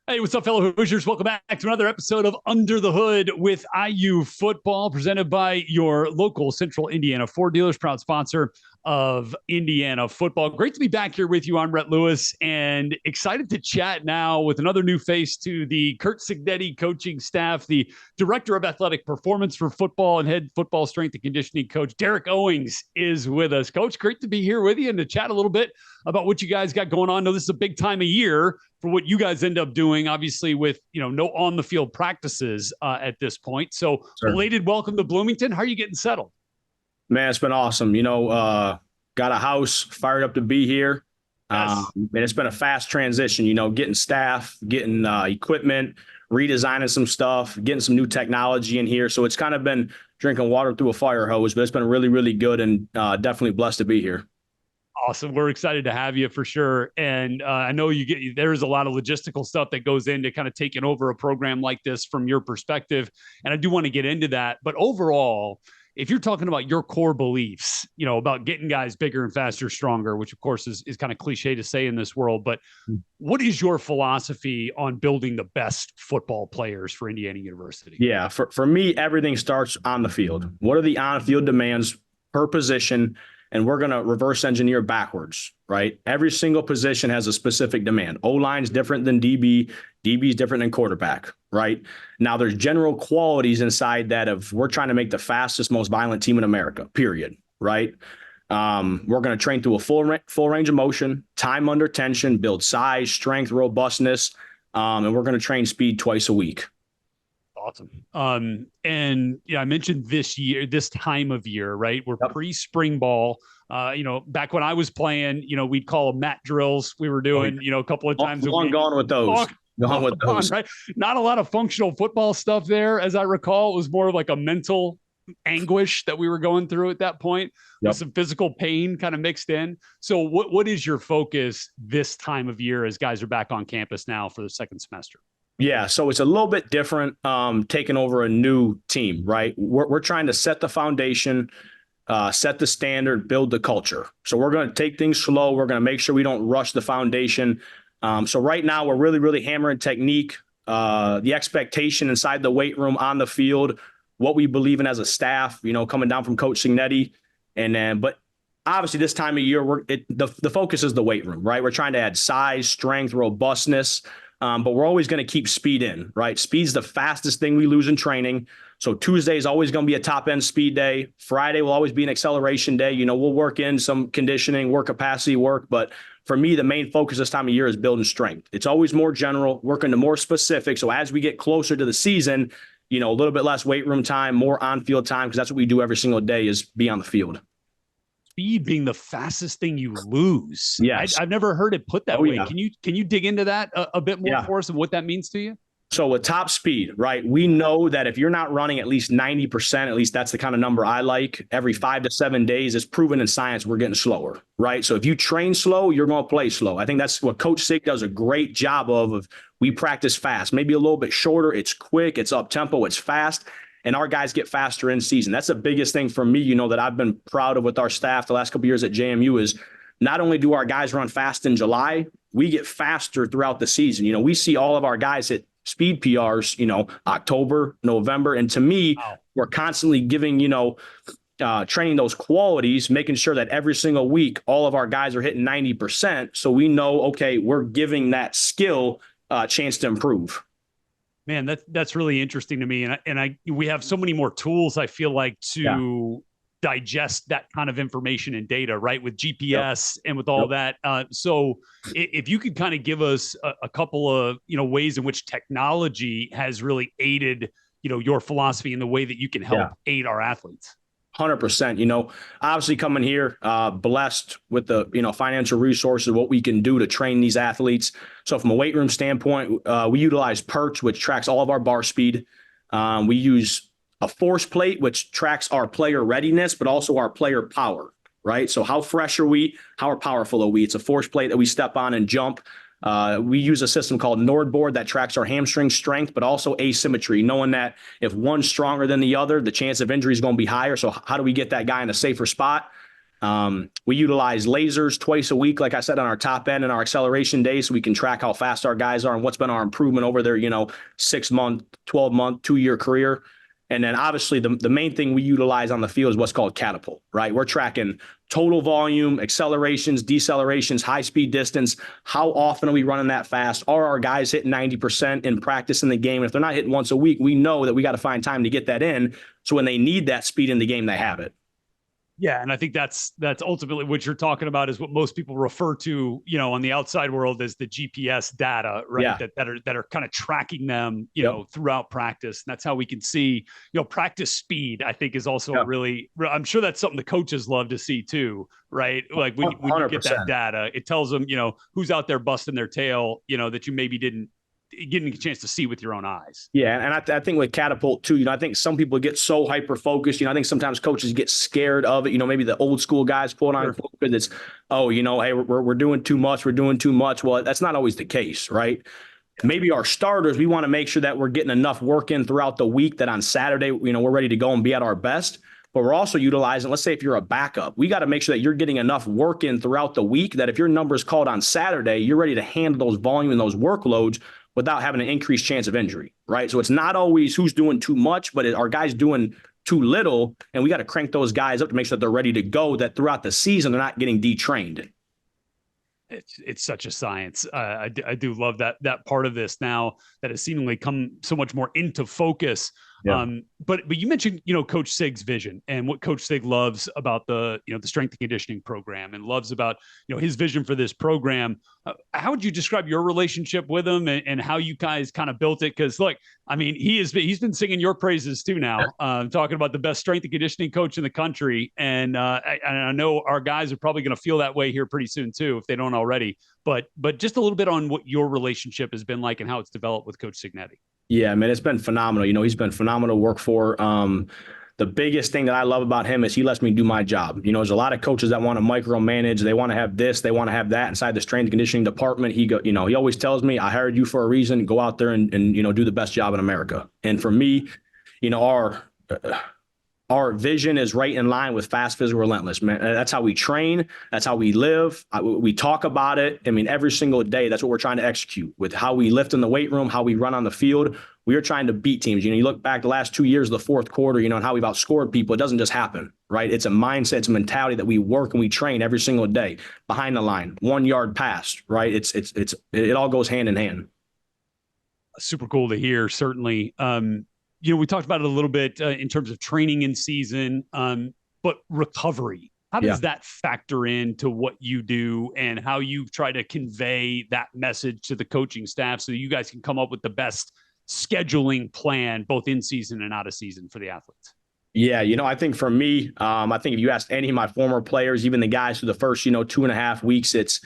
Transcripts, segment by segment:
Hey, what's up, fellow Hoosiers? Welcome back to another episode of Under the Hood with IU Football, presented by your local Central Indiana Ford dealers, proud sponsor of Indiana Football. Great to be back here with you. I'm Rhett Lewis, and excited to chat now with another new face to the Curt Cignetti coaching staff, the Director of Athletic Performance for football and head football strength and conditioning coach, Derek Owings, is with us. Coach, great to be here with you and to chat a little bit about what you guys got going on. I know this is a big time of year for what you guys end up doing, obviously with, no on the field practices at this point. So belated welcome to Bloomington. How are you getting settled? Man, it's been awesome. Got a house, fired up to be here. Yes. And it's been a fast transition, getting staff, getting equipment, redesigning some stuff, getting some new technology in here. So it's kind of been drinking water through a fire hose, but it's been really, really good and definitely blessed to be here. Awesome. We're excited to have you for sure. And I know there's a lot of logistical stuff that goes into kind of taking over a program like this from your perspective. And I do want to get into that. But overall, if you're talking about your core beliefs, about getting guys bigger and faster, stronger, which of course is kind of cliche to say in this world, but what is your philosophy on building the best football players for Indiana University? Yeah, for me, everything starts on the field. What are the on-field demands per position? And we're going to reverse engineer backwards, right? Every single position has a specific demand. O-line is different than DB. DB is different than quarterback, right? Now, there's general qualities inside that of we're trying to make the fastest, most violent team in America, period, right? We're going to train through a full range of motion, time under tension, build size, strength, robustness, and we're going to train speed twice a week. Awesome. And I mentioned this time of year, right? We're pre-spring ball. Back when I was playing, we'd call them mat drills. We were doing, a couple of times. Gone with those. Right? Not a lot of functional football stuff there, as I recall. It was more of like a mental anguish that we were going through at that point, with some physical pain kind of mixed in. So what is your focus this time of year as guys are back on campus now for the second semester? Yeah, so it's a little bit different taking over a new team, right? We're trying to set the foundation, set the standard, build the culture. So we're going to take things slow. We're going to make sure we don't rush the foundation. So right now we're really, really hammering technique, the expectation inside the weight room, on the field, what we believe in as a staff, coming down from Coach Cignetti. But obviously this time of year, the focus is the weight room, right? We're trying to add size, strength, robustness. But we're always going to keep speed in, right? Speed's the fastest thing we lose in training. So Tuesday is always going to be a top end speed day. Friday will always be an acceleration day. We'll work in some conditioning, work capacity work. But for me, the main focus this time of year is building strength. It's always more general, working to more specific. So as we get closer to the season, a little bit less weight room time, more on field time, because that's what we do every single day is be on the field. Speed being the fastest thing you lose. Yes. I've never heard it put that way. Yeah. Can you dig into that a bit more for us and what that means to you? So with top speed, right, we know that if you're not running at least 90%, at least that's the kind of number I like, every 5 to 7 days, it's proven in science we're getting slower, right? So if you train slow, you're going to play slow. I think that's what Coach Sig does a great job of we practice fast, maybe a little bit shorter. It's quick, it's up tempo, it's fast. And our guys get faster in season. That's the biggest thing for me, that I've been proud of with our staff the last couple of years at JMU is not only do our guys run fast in July, we get faster throughout the season. We see all of our guys hit speed PRs, October, November. And to me, we're constantly giving, training those qualities, making sure that every single week, all of our guys are hitting 90%. So we know, okay, we're giving that skill a chance to improve. Man, that's really interesting to me. And we have so many more tools, I feel like, to digest that kind of information and data, right? With GPS and with all that. So if you could kind of give us a couple of, ways in which technology has really aided, your philosophy and the way that you can help aid our athletes. 100%. Obviously coming here, blessed with the, financial resources, what we can do to train these athletes. So from a weight room standpoint, we utilize Perch, which tracks all of our bar speed. We use a force plate, which tracks our player readiness, but also our player power, right? So how fresh are we? How powerful are we? It's a force plate that we step on and jump. We use a system called NordBoard that tracks our hamstring strength, but also asymmetry, knowing that if one's stronger than the other, the chance of injury is going to be higher. So how do we get that guy in a safer spot? We utilize lasers twice a week, like I said, on our top end and our acceleration days, so we can track how fast our guys are and what's been our improvement over their, 6-month, 12-month, 2-year career. And then obviously the main thing we utilize on the field is what's called catapult, right? We're tracking total volume, accelerations, decelerations, high speed distance. How often are we running that fast? Are our guys hitting 90% in practice in the game? And if they're not hitting once a week, we know that we got to find time to get that in. So when they need that speed in the game, they have it. Yeah, and I think that's ultimately what you're talking about is what most people refer to, on the outside world as the GPS data, right? Yeah. That are kind of tracking them, Yep. throughout practice. And that's how we can see, practice speed, I think is also really, I'm sure that's something the coaches love to see too, right? Like when you get that data, it tells them, who's out there busting their tail, that you maybe didn't getting a chance to see with your own eyes. Yeah, and I think with catapult too, I think some people get so hyper focused. I think sometimes coaches get scared of it. Maybe the old school guys quote unquote, because it's, hey, we're doing too much, we're doing too much. Well, that's not always the case, right? Maybe our starters, we want to make sure that we're getting enough work in throughout the week that on Saturday, we're ready to go and be at our best. But we're also utilizing, let's say if you're a backup, we got to make sure that you're getting enough work in throughout the week that if your number is called on Saturday, you're ready to handle those volume and those workloads without having an increased chance of injury, right? So it's not always who's doing too much, but are guys doing too little? And we got to crank those guys up to make sure that they're ready to go, that throughout the season, they're not getting detrained. It's such a science. I do love that part of this now that has seemingly come so much more into focus. Yeah. But you mentioned, Coach Sig's vision and what Coach Sig loves about the strength and conditioning program and loves about, his vision for this program. How would you describe your relationship with him and how you guys kind of built it? Because look, he's been singing your praises too now, talking about the best strength and conditioning coach in the country. And I know our guys are probably going to feel that way here pretty soon too, if they don't already. But just a little bit on what your relationship has been like and how it's developed with Coach Signetti. Yeah, man, it's been phenomenal. He's been phenomenal to work for. The biggest thing that I love about him is he lets me do my job. There's a lot of coaches that want to micromanage. They want to have this, they want to have that inside the strength and conditioning department. He always tells me, I hired you for a reason. Go out there and do the best job in America. And for me, our vision is right in line with fast, physical, relentless, man. That's how we train. That's how we live. We talk about it. Every single day, that's what we're trying to execute with how we lift in the weight room, how we run on the field. We are trying to beat teams. You look back the last 2 years, the fourth quarter, and how we've outscored people. It doesn't just happen, right? It's a mindset, it's a mentality that we work and we train every single day. Behind the line, 1 yard pass, right? It all goes hand in hand. Super cool to hear, certainly. We talked about it a little bit in terms of training in season, but recovery. How does that factor into what you do and how you try to convey that message to the coaching staff so you guys can come up with the best scheduling plan, both in season and out of season for the athletes? Yeah, I think for me, I think if you asked any of my former players, even the guys for the first, 2.5 weeks, it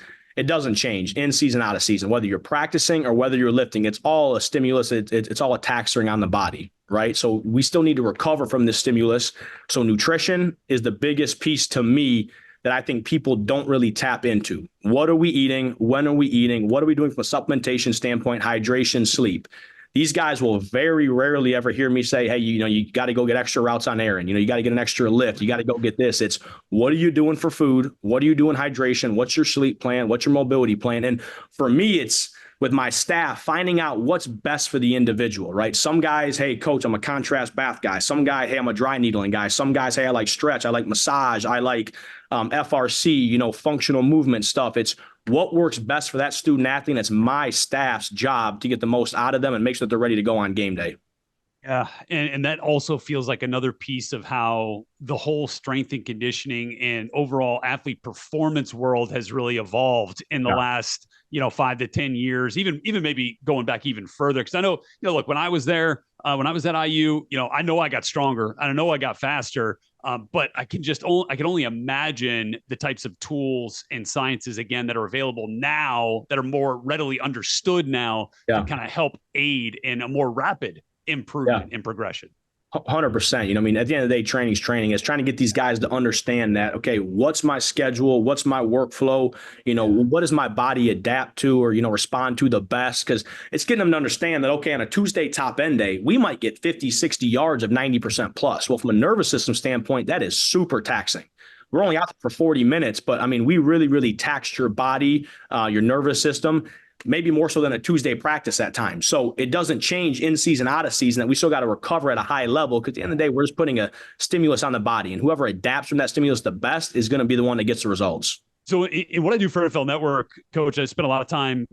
doesn't change in season, out of season, whether you're practicing or whether you're lifting. It's all a stimulus. It's all a taxing on the body, right? So we still need to recover from this stimulus. So nutrition is the biggest piece to me that I think people don't really tap into. What are we eating? When are we eating? What are we doing from a supplementation standpoint, hydration, sleep? These guys will very rarely ever hear me say, hey, you got to go get extra routes on Aaron. You got to get an extra lift. You got to go get this. It's what are you doing for food? What are you doing hydration? What's your sleep plan? What's your mobility plan? And for me, it's with my staff, finding out what's best for the individual, right? Some guys, hey, coach, I'm a contrast bath guy. Some guy, hey, I'm a dry needling guy. Some guys, hey, I like stretch. I like massage. I like FRC, functional movement stuff. It's what works best for that student athlete. And it's my staff's job to get the most out of them and make sure that they're ready to go on game day. Yeah. And that also feels like another piece of how the whole strength and conditioning and overall athlete performance world has really evolved in the last, 5 to 10 years, even maybe going back even further. Cause I know, look, when I was there, when I was at IU, I know I got stronger. I know I got faster. But I can only imagine the types of tools and sciences, again, that are available now that are more readily understood now to kind of help aid in a more rapid improvement in progression. 100%. At the end of the day, training is trying to get these guys to understand that, okay, what's my schedule? What's my workflow? What does my body adapt to or, respond to the best? Because it's getting them to understand that, okay, on a Tuesday top end day, we might get 50, 60 yards of 90% plus. Well, from a nervous system standpoint, that is super taxing. we're only out there for 40 minutes, but I mean, we really, really taxed your body, your nervous system, maybe more so than a Tuesday practice at times. So it doesn't change in season, out of season, that we still got to recover at a high level, because at the end of the day, we're just putting a stimulus on the body, and whoever adapts from that stimulus the best is going to be the one that gets the results. So in what I do for NFL Network, Coach, I spend a lot of time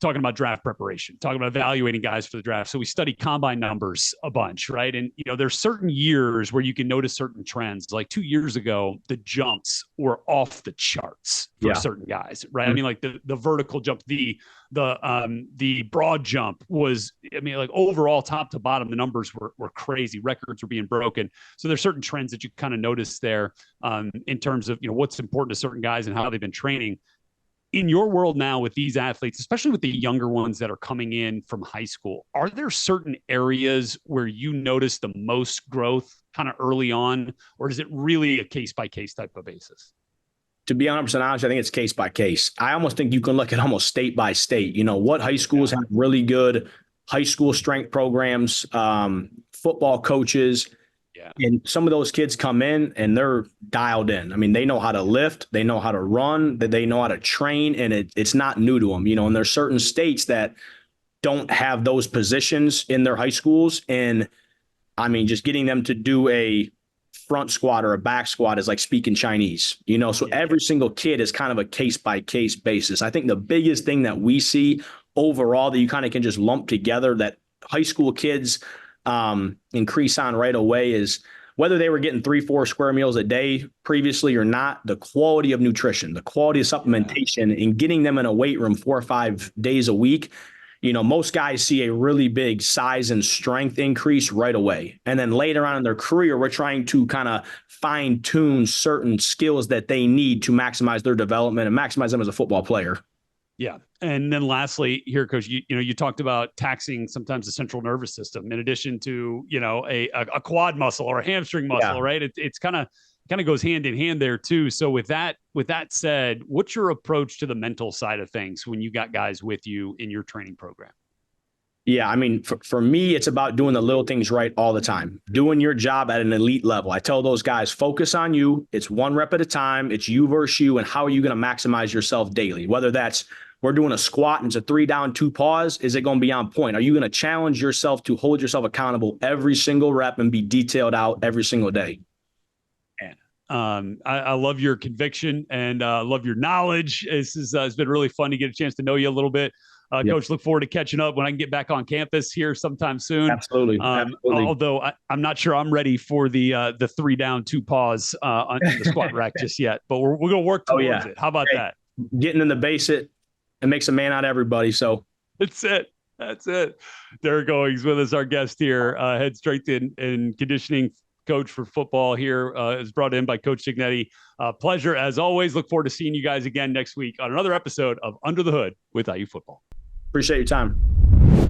talking about draft preparation, talking about evaluating guys for the draft. So we study combine numbers a bunch, right? And, there's certain years where you can notice certain trends. Like 2 years ago, the jumps were off the charts for certain guys, right? Mm-hmm. I mean, like the vertical jump, the broad jump was, like overall top to bottom, the numbers were crazy. Records were being broken. So there's certain trends that you kind of notice there in terms of, what's important to certain guys and how they've been training. In your world now with these athletes, especially with the younger ones that are coming in from high school, are there certain areas where you notice the most growth kind of early on, or is it really a case-by-case type of basis? To be 100% honest, I think it's case by case. I almost think you can look at almost state by state. What high schools have really good high school strength programs, football coaches. Yeah. And some of those kids come in and they're dialed in. I mean, they know how to lift, they know how to run, they know how to train, and it's not new to them, and there's certain states that don't have those positions in their high schools. And I mean, just getting them to do a front squat or a back squat is like speaking Chinese, so every single kid is kind of a case by case basis. I think the biggest thing that we see overall that you kind of can just lump together that high school kids increase on right away is whether they were getting 3-4 square meals a day previously or not, the quality of nutrition, the quality of supplementation, and getting them in a weight room 4 or 5 days a week. Most guys see a really big size and strength increase right away. And then later on in their career, we're trying to kind of fine tune certain skills that they need to maximize their development and maximize them as a football player. Yeah. And then lastly here, Coach, you talked about taxing sometimes the central nervous system in addition to, a quad muscle or a hamstring muscle, right? It's kind of goes hand in hand there too. So with that said, what's your approach to the mental side of things when you got guys with you in your training program? Yeah, I mean, for me, it's about doing the little things right all the time, doing your job at an elite level. I tell those guys, focus on you. It's 1 rep at a time. It's you versus you. And how are you going to maximize yourself daily? Whether that's we're doing a squat and it's a 3 down, 2 pause. Is it going to be on point? Are you going to challenge yourself to hold yourself accountable every single rep and be detailed out every single day? I love your conviction and love your knowledge. It's been really fun to get a chance to know you a little bit. Coach, look forward to catching up when I can get back on campus here sometime soon. Absolutely. Although I'm not sure I'm ready for the 3 down, 2 pause on the squat rack just yet, but we're going to work towards it. How about that? Getting in the base, it makes a man out of everybody. So that's it. Derek Owings with us, our guest here, head strength and conditioning coach for football here, is brought in by Coach Cignetti. Pleasure as always. Look forward to seeing you guys again next week on another episode of Under the Hood with IU Football. Appreciate your time.